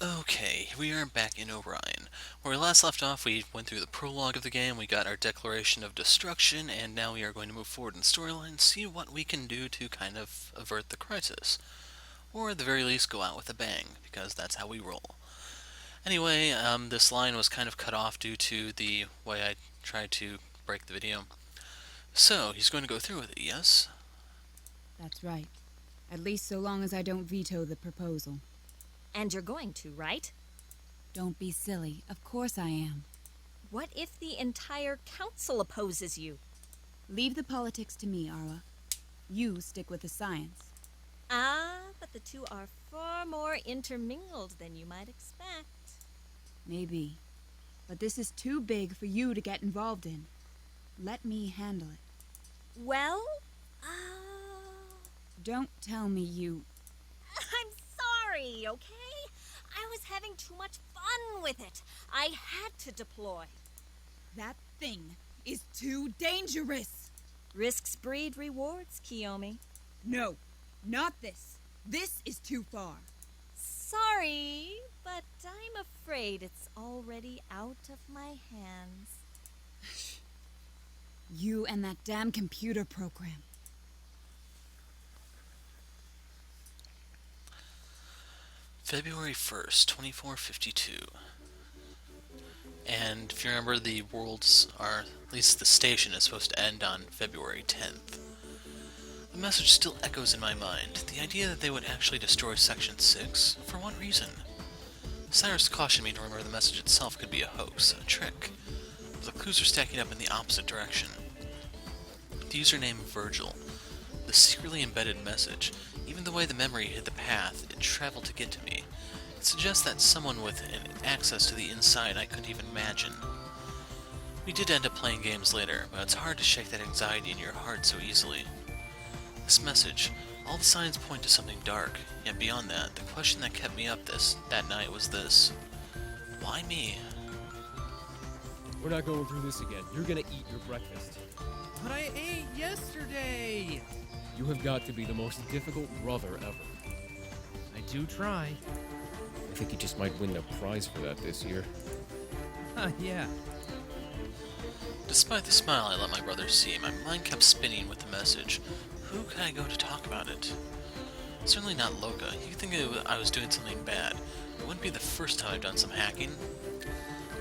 Okay, we are back in Orion. Where we last left off, we went through the prologue of the game, we got our declaration of destruction, and now we are going to move forward in the storyline and see what we can do to kind of avert the crisis. Or at the very least, go out with a bang, because that's how we roll. Anyway, this line was kind of cut off due to the way I tried to break the video. So, he's going to go through with it, yes? That's right. At least so long as I don't veto the proposal. And you're going to, right? Don't be silly. Of course I am. What if the entire council opposes you? Leave the politics to me, Arwa. You stick with the science. Ah, but the two are far more intermingled than you might expect. Maybe. But this is too big for you to get involved in. Let me handle it. Well, Don't tell me you... I'm sorry, okay? I was having too much fun with it. I had to deploy. That thing is too dangerous! Risks breed rewards, Kiyomi. No, not this. This is too far. Sorry, but I'm afraid it's already out of my hands. You and that damn computer program. February 1st, 2452. And if you remember, the worlds are, at least the station is supposed to end on February 10th. The message still echoes in my mind. The idea that they would actually destroy Section 6? For what reason? Cyrus cautioned me to remember the message itself could be a hoax, a trick. But the clues are stacking up in the opposite direction. The username Virgil. The secretly embedded message. Even the way the memory hid the path it traveled to get to me. It suggests that someone with an access to the inside I couldn't even imagine. We did end up playing games later, but it's hard to shake that anxiety in your heart so easily. This message, all the signs point to something dark, yet beyond that, the question that kept me up that night was this. Why me? We're not going through this again. You're gonna eat your breakfast. But I ate yesterday! You have got to be the most difficult brother ever. I do try. I think you just might win the prize for that this year. Yeah. Despite the smile I let my brother see, my mind kept spinning with the message. Who could I go to talk about it? Certainly not Loka. You'd think I was doing something bad. It wouldn't be the first time I've done some hacking.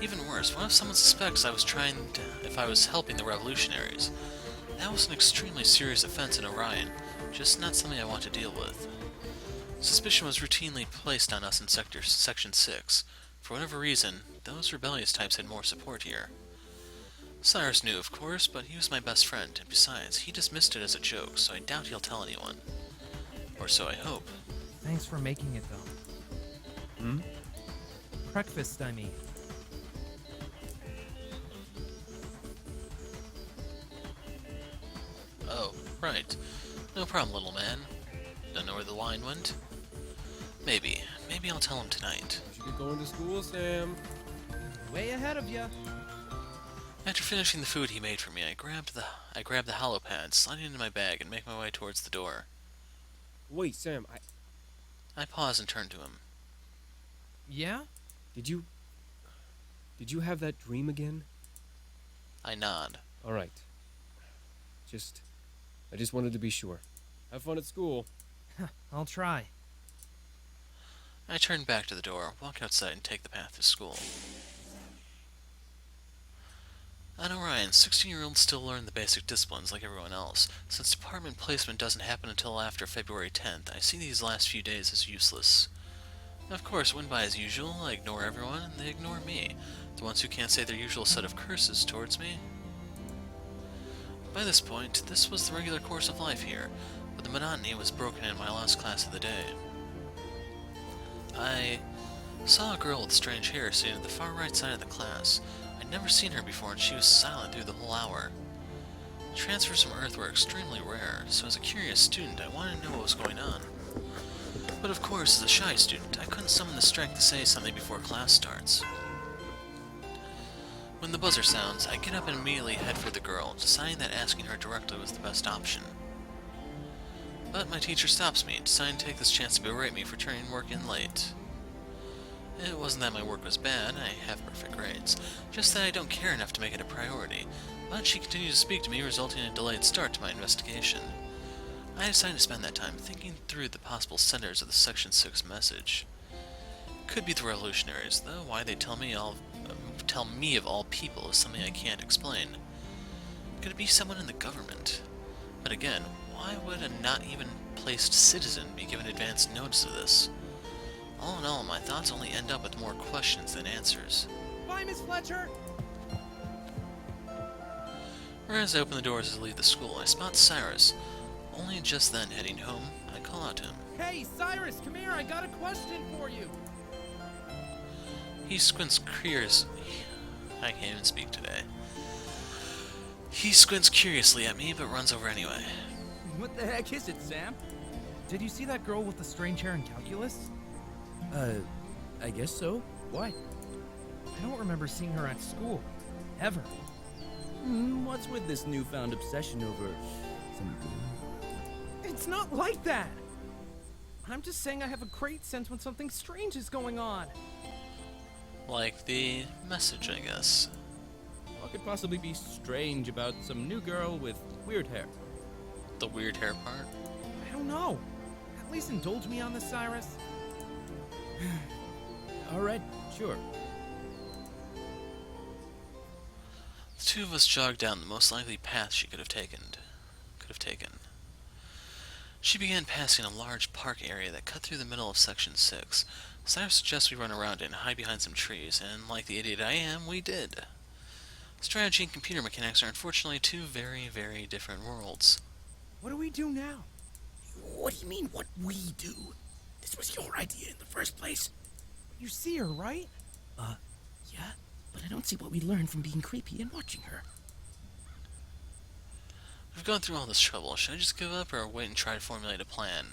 Even worse, what if someone suspects if I was helping the revolutionaries? That was an extremely serious offense in Orion, just not something I want to deal with. Suspicion was routinely placed on us in Section 6. For whatever reason, those rebellious types had more support here. Cyrus knew, of course, but he was my best friend, and besides, he dismissed it as a joke, so I doubt he'll tell anyone. Or so I hope. Thanks for making it, though. Hmm? Breakfast, I mean. Oh, right. No problem, little man. Don't know where the line went? Maybe. Maybe I'll tell him tonight. You should get going to school, Sam. Way ahead of ya. After finishing the food he made for me, I grabbed the hollow pad, slide it into my bag, and make my way towards the door. Wait, Sam, I paused and turned to him. Yeah? Did you have that dream again? I nod. Alright. I just wanted to be sure. Have fun at school. I'll try. I turned back to the door, walk outside, and take the path to school. On Orion, 16-year-olds still learn the basic disciplines like everyone else. Since department placement doesn't happen until after February 10th, I see these last few days as useless. Of course, went by as usual, I ignore everyone, and they ignore me, the ones who can't say their usual set of curses towards me. By this point, this was the regular course of life here, but the monotony was broken in my last class of the day. I saw a girl with strange hair sitting at the far right side of the class. I'd never seen her before, and she was silent through the whole hour. Transfers from Earth were extremely rare, so as a curious student, I wanted to know what was going on. But of course, as a shy student, I couldn't summon the strength to say something before class starts. When the buzzer sounds, I get up and immediately head for the girl, deciding that asking her directly was the best option. But my teacher stops me, deciding to take this chance to berate me for turning work in late. It wasn't that my work was bad, I have perfect grades, just that I don't care enough to make it a priority. But she continued to speak to me, resulting in a delayed start to my investigation. I decided to spend that time thinking through the possible senders of the Section 6 message. Could be the revolutionaries, though why they tell me of all people is something I can't explain. Could it be someone in the government? But again, why would a not even placed citizen be given advance notice of this? All in all, my thoughts only end up with more questions than answers. Bye, Miss Fletcher! As I open the doors to leave the school, I spot Cyrus. Only just then, heading home, I call out to him. Hey, Cyrus, come here, I got a question for you! He squints I can't even speak today. He squints curiously at me, but runs over anyway. What the heck is it, Sam? Did you see that girl with the strange hair in calculus? I guess so. Why? I don't remember seeing her at school. Ever. What's with this newfound obsession over something? It's not like that! I'm just saying I have a great sense when something strange is going on. Like the message, I guess. What could possibly be strange about some new girl with weird hair? The weird hair part? I don't know. At least indulge me on this, Cyrus. Alright, sure. The two of us jogged down the most likely path she could have taken. She began passing a large park area that cut through the middle of Section 6. Cyrus suggests we run around it and hide behind some trees, and like the idiot I am, we did. Strategy and computer mechanics are unfortunately two very, very different worlds. What do we do now? What do you mean, what we do? This was your idea in the first place. You see her, right? Yeah, but I don't see what we learned from being creepy and watching her. We've gone through all this trouble. Should I just give up or wait and try to formulate a plan?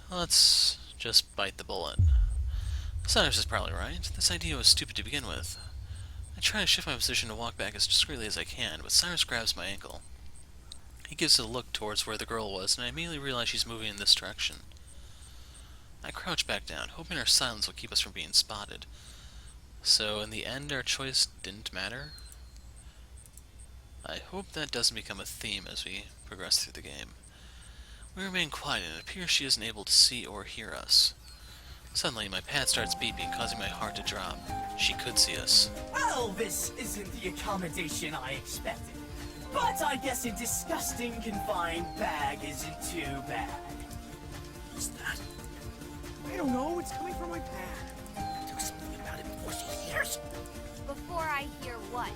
Let's just bite the bullet. Cyrus is probably right. This idea was stupid to begin with. I try to shift my position to walk back as discreetly as I can, but Cyrus grabs my ankle. He gives a look towards where the girl was, and I immediately realize she's moving in this direction. I crouch back down, hoping our silence will keep us from being spotted. So, in the end, our choice didn't matter? I hope that doesn't become a theme as we progress through the game. We remain quiet, and it appears she isn't able to see or hear us. Suddenly, my pad starts beeping, causing my heart to drop. She could see us. Well, this isn't the accommodation I expected. But I guess a disgusting confined bag isn't too bad. What's that? I don't know, it's coming from my pad. Do something about it before she hears. Before I hear what?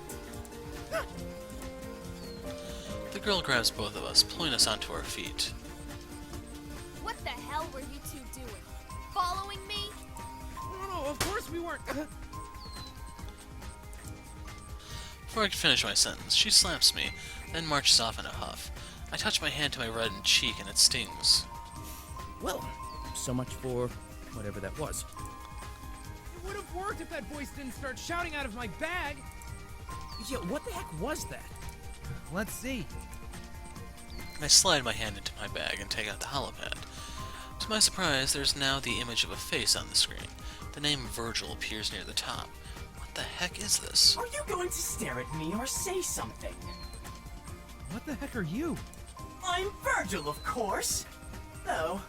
The girl grabs both of us, pulling us onto our feet. What the hell were you two doing? Following me? No, of course we weren't. Before I can finish my sentence, she slaps me, then marches off in a huff. I touch my hand to my reddened cheek, and it stings. Well, so much for whatever that was. It would have worked if that voice didn't start shouting out of my bag. Yeah, what the heck was that? Let's see. I slide my hand into my bag and take out the holopad. To my surprise, there's now the image of a face on the screen. The name Virgil appears near the top. What the heck is this? Are you going to stare at me or say something? What the heck are you? I'm Virgil, of course. Though,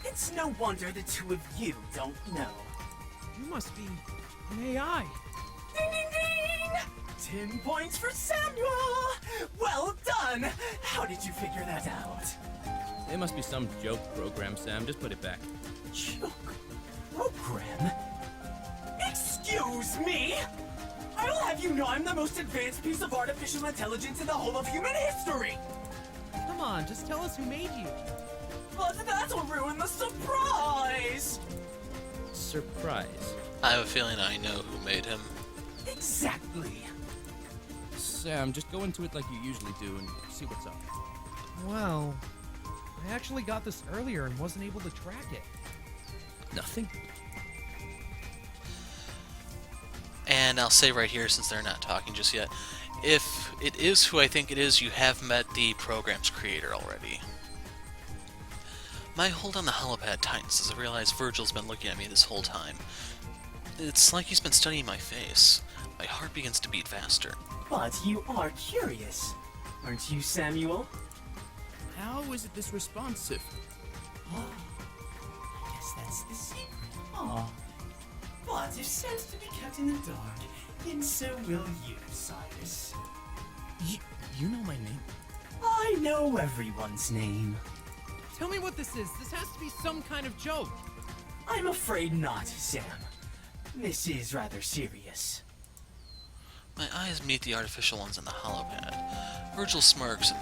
it's no wonder the two of you don't know. You must be an AI. Ding, ding, ding! 10 points for Samuel! Well done! How did you figure that out? It must be some joke program, Sam. Just put it back. Joke program? Excuse me! I will have you know I'm the most advanced piece of artificial intelligence in the whole of human history! Come on, just tell us who made you. But that'll ruin the surprise! Surprise. I have a feeling I know who made him. Exactly! Sam, just go into it like you usually do and see what's up. Well, I actually got this earlier and wasn't able to track it. Nothing? And I'll say right here, since they're not talking just yet, if it is who I think it is, you have met the program's creator already. My hold on the helipad tightens as I realize Virgil's been looking at me this whole time. It's like he's been studying my face. My heart begins to beat faster. But you are curious, aren't you, Samuel? How is it this responsive? I guess that's the secret. Aw. But if sense to be kept in the dark, then so will you, Cyrus. You know my name? I know everyone's name. Tell me what this is. This has to be some kind of joke. I'm afraid not, Sam. This is rather serious. My eyes meet the artificial ones on the holopad. Virgil smirks,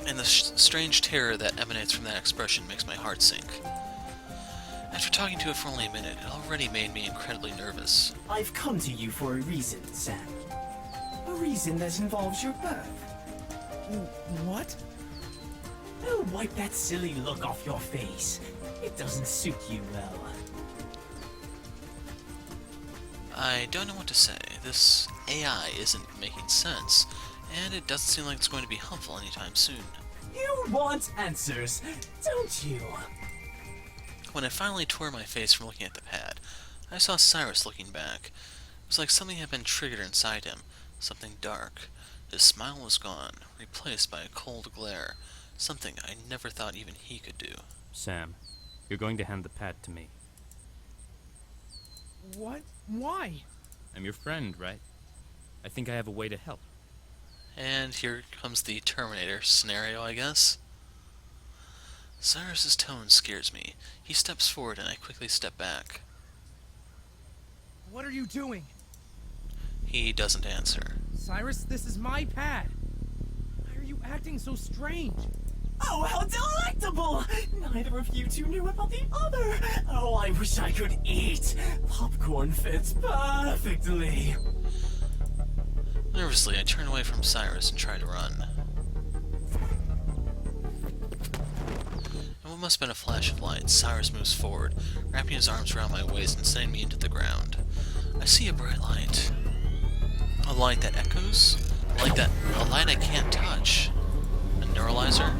and the strange terror that emanates from that expression makes my heart sink. After talking to it for only a minute, it already made me incredibly nervous. I've come to you for a reason, Sam. A reason that involves your birth. What? Oh, wipe that silly look off your face. It doesn't suit you well. I don't know what to say. This AI isn't making sense, and it doesn't seem like it's going to be helpful anytime soon. You want answers, don't you? When I finally tore my face from looking at the pad, I saw Cyrus looking back. It was like something had been triggered inside him, something dark. His smile was gone, replaced by a cold glare, something I never thought even he could do. Sam, you're going to hand the pad to me. What? Why? I'm your friend, right? I think I have a way to help. And here comes the Terminator scenario, I guess. Cyrus's tone scares me. He steps forward and I quickly step back. What are you doing? He doesn't answer. Cyrus, this is my pad. Why are you acting so strange? Oh, how delectable! Neither of you two knew about the other. Oh, I wish I could eat. Popcorn fits perfectly. Nervously, I turn away from Cyrus and try to run. In what must have been a flash of light, Cyrus moves forward, wrapping his arms around my waist and sending me into the ground. I see a bright light. A light that echoes? A light I can't touch. A neuralizer?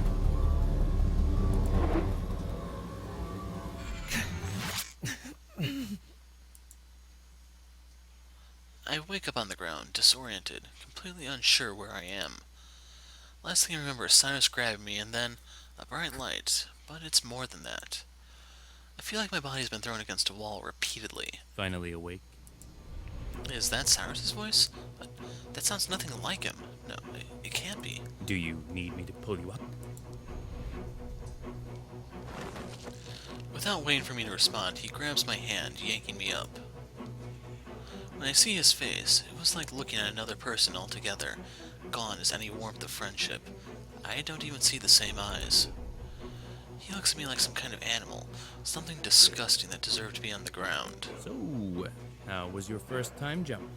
I wake up on the ground, disoriented, completely unsure where I am. Last thing I remember is Cyrus grabbing me and then a bright light, but it's more than that. I feel like my body's been thrown against a wall repeatedly. Finally awake. Is that Cyrus's voice? But that sounds nothing like him. No, it can't be. Do you need me to pull you up? Without waiting for me to respond, he grabs my hand, yanking me up. When I see his face, it was like looking at another person altogether, gone as any warmth of friendship. I don't even see the same eyes. He looks at me like some kind of animal, something disgusting that deserved to be on the ground. So, how was your first time jump?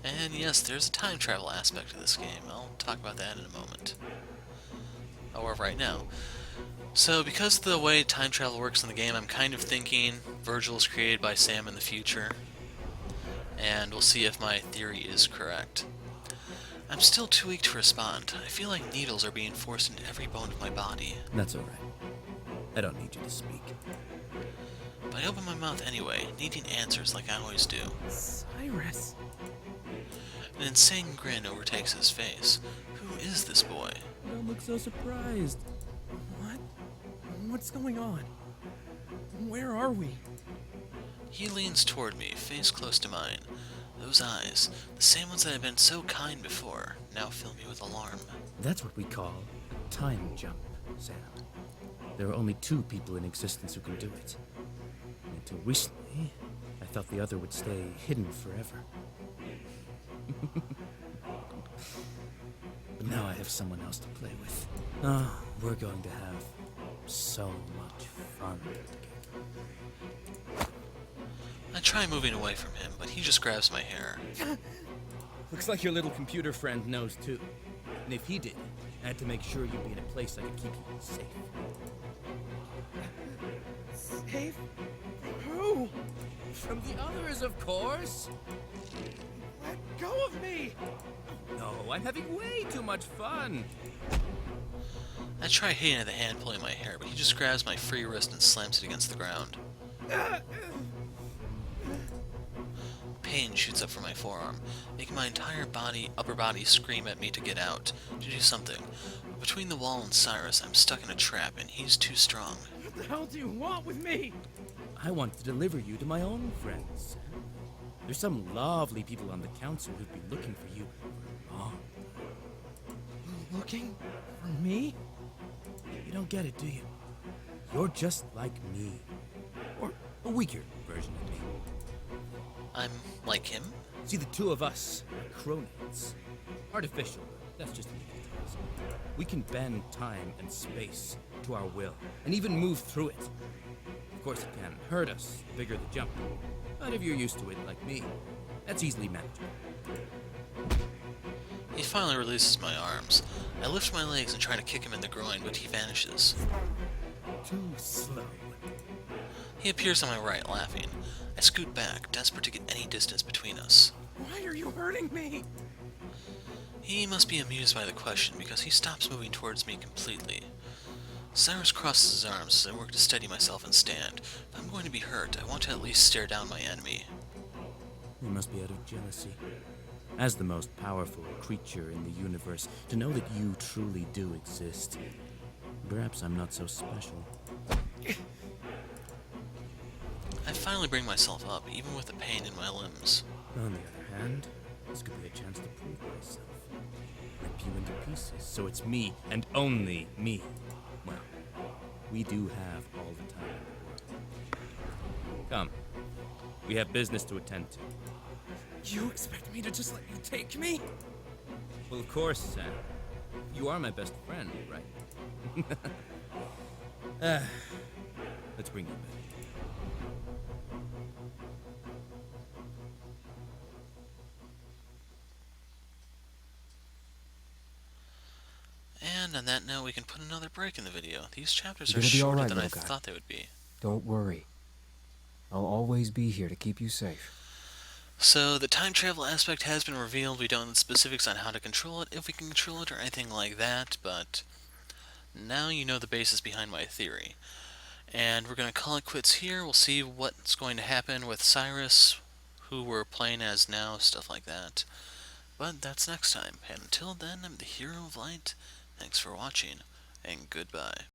And yes, there's a time travel aspect to this game. I'll talk about that in a moment. However, right now. So, because of the way time travel works in the game, I'm kind of thinking Virgil is created by Sam in the future. And we'll see if my theory is correct. I'm still too weak to respond. I feel like needles are being forced into every bone of my body. That's alright. I don't need you to speak. But I open my mouth anyway, needing answers like I always do. Cyrus. An insane grin overtakes his face. Who is this boy? You don't look so surprised. What? What's going on? Where are we? He leans toward me, face close to mine. Those eyes, the same ones that had been so kind before, now fill me with alarm. That's what we call a time jump, Sam. There are only two people in existence who can do it. Until recently, I thought the other would stay hidden forever. But now I have someone else to play with. Oh, we're going to have so much fun together. I try moving away from him, but he just grabs my hair. Looks like your little computer friend knows too. And if he did, I had to make sure you'd be in a place I could keep you safe. Safe? Who? From the others, of course. Let go of me! No, I'm having way too much fun. I try hitting at the hand pulling my hair, but he just grabs my free wrist and slams it against the ground. Pain shoots up from my forearm, making my entire upper body scream at me to get out, to do something. But between the wall and Cyrus, I'm stuck in a trap, and he's too strong. What the hell do you want with me? I want to deliver you to my own friends. There's some lovely people on the council who've been looking for you for long. Looking for me? You don't get it, do you? You're just like me. Or a weaker version of me. I'm like him? See, the two of us are chronates. Artificial, but that's just details. We can bend time and space to our will, and even move through it. Of course, it can hurt us the bigger the jump. But if you're used to it, like me, that's easily manageable. He finally releases my arms. I lift my legs and try to kick him in the groin, but he vanishes. Too slow. He appears on my right, laughing. I scoot back, desperate to get any distance between us. Why are you hurting me? He must be amused by the question, because he stops moving towards me completely. Cyrus crosses his arms as I work to steady myself and stand. If I'm going to be hurt, I want to at least stare down my enemy. You must be out of jealousy. As the most powerful creature in the universe, to know that you truly do exist. Perhaps I'm not so special. I finally bring myself up, even with the pain in my limbs. On the other hand, this could be a chance to prove myself. Rip you into pieces, so it's me, and only me. Well, we do have all the time in the world. Come. We have business to attend to. You expect me to just let you take me? Well, of course, Sam. You are my best friend, right? Let's bring you back. And on that note, we can put another break in the video. These chapters You're are gonna be shorter alright, than I little guy. thought they would be. Don't worry. I'll always be here to keep you safe. So, the time travel aspect has been revealed. We don't know the specifics on how to control it, if we can control it, or anything like that, but now you know the basis behind my theory. And we're going to call it quits here. We'll see what's going to happen with Cyrus, who we're playing as now, stuff like that. But that's next time. And until then, I'm the Hero of Light. Thanks for watching, and goodbye.